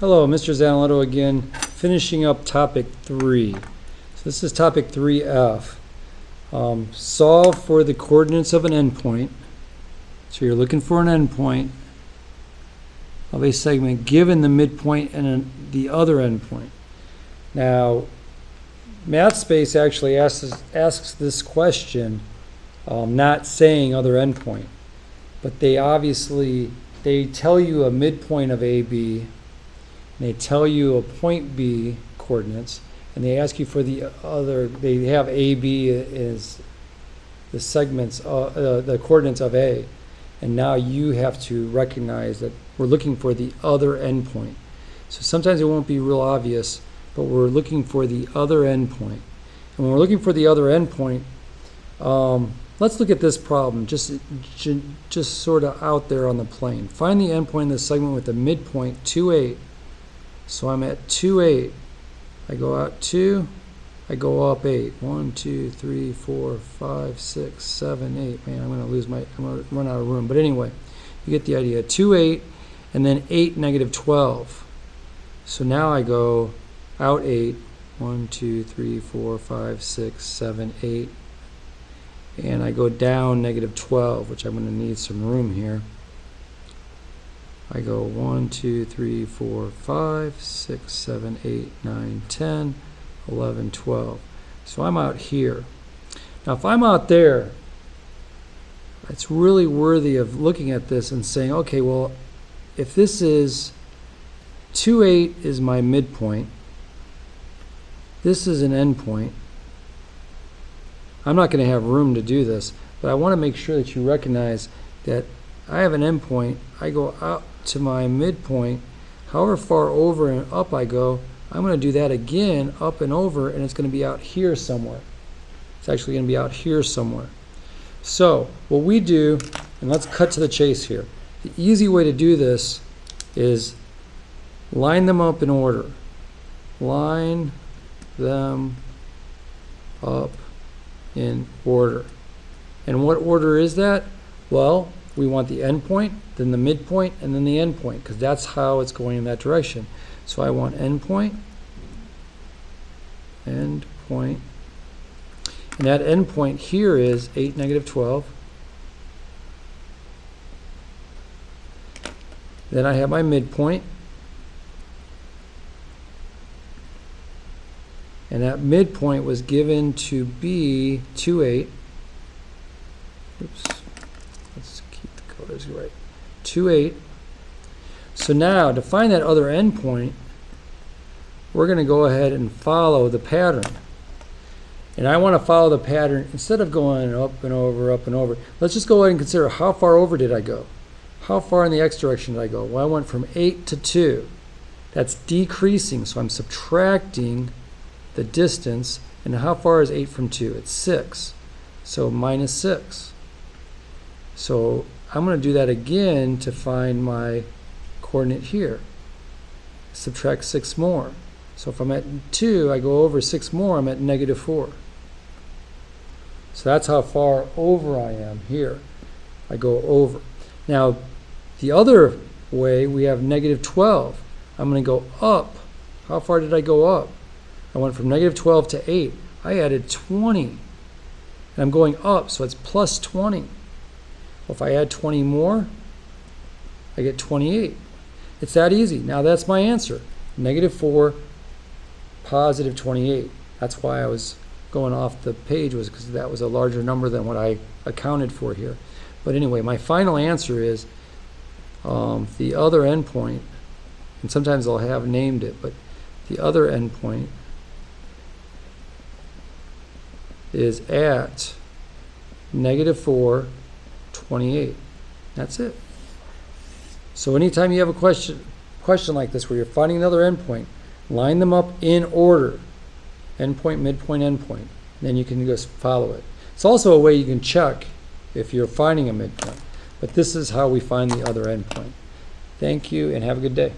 Hello, Mr. Zanetto again, finishing up topic 3. So this is topic 3F. Solve for the coordinates of an endpoint. So you're looking for an endpoint of a segment given the midpoint and the other endpoint. Now, MathSpace actually asks this question, not saying other endpoint, but they tell you a midpoint of AB. They tell you a point B coordinates, and they ask you for the other. They have AB as the segments, the coordinates of A, and now you have to recognize that we're looking for the other endpoint. So sometimes it won't be real obvious, but we're looking for the other endpoint. And when we're looking for the other endpoint, let's look at this problem, just sort of out there on the plane. Find the endpoint in the segment with the midpoint 2, 8. So I'm at 2, 8. I go out 2, I go up 8. 1, 2, 3, 4, 5, 6, 7, 8. Man, I'm going to run out of room. But anyway, you get the idea. 2, 8, and then 8, negative 12. So now I go out 8. 1, 2, 3, 4, 5, 6, 7, 8. And I go down negative 12, which I'm going to need some room here. I go 1, 2, 3, 4, 5, 6, 7, 8, 9, 10, 11, 12. So I'm out here. Now if I'm out there, it's really worthy of looking at this and saying, okay, well, if this is 2, 8 is my midpoint, this is an endpoint. I'm not going to have room to do this, but I want to make sure that you recognize that I have an endpoint. I go out to my midpoint. However far over and up I go, I'm going to do that again, up and over, and it's going to be out here somewhere. It's actually going to be out here somewhere. So what we do, and let's cut to the chase here. The easy way to do this is line them up in order. Line them up in order. And what order is that? Well, we want the endpoint, then the midpoint, and then the endpoint, because that's how it's going in that direction. So I want endpoint, endpoint, and that endpoint here is 8, negative 12. Then I have my midpoint, and that midpoint was given to be 2, 8. Oops. Let's keep the colors right. 2, 8. So now to find that other endpoint, we're going to go ahead and follow the pattern. And I want to follow the pattern instead of going up and over, up and over. Let's just go ahead and consider how far over did I go? How far in the x direction did I go? Well, I went from 8 to 2. That's decreasing, so I'm subtracting the distance. And how far is 8 from 2? It's 6. So minus 6. So I'm going to do that again to find my coordinate here. Subtract 6 more. So if I'm at 2, I go over 6 more, I'm at negative 4. So that's how far over I am here. I go over. Now, the other way, we have negative 12. I'm going to go up. How far did I go up? I went from negative 12 to 8. I added 20. And I'm going up, so it's plus 20. Well, if I add 20 more, I get 28. It's that easy. Now that's my answer. Negative 4, positive 28. That's why I was going off the page, was because that was a larger number than what I accounted for here. But anyway, my final answer is the other endpoint, and sometimes I'll have named it, but the other endpoint is at negative 4, 28. That's it. So anytime you have a question like this where you're finding another endpoint, line them up in order. Endpoint, midpoint, endpoint. Then you can just follow it. It's also a way you can check if you're finding a midpoint. But this is how we find the other endpoint. Thank you and have a good day.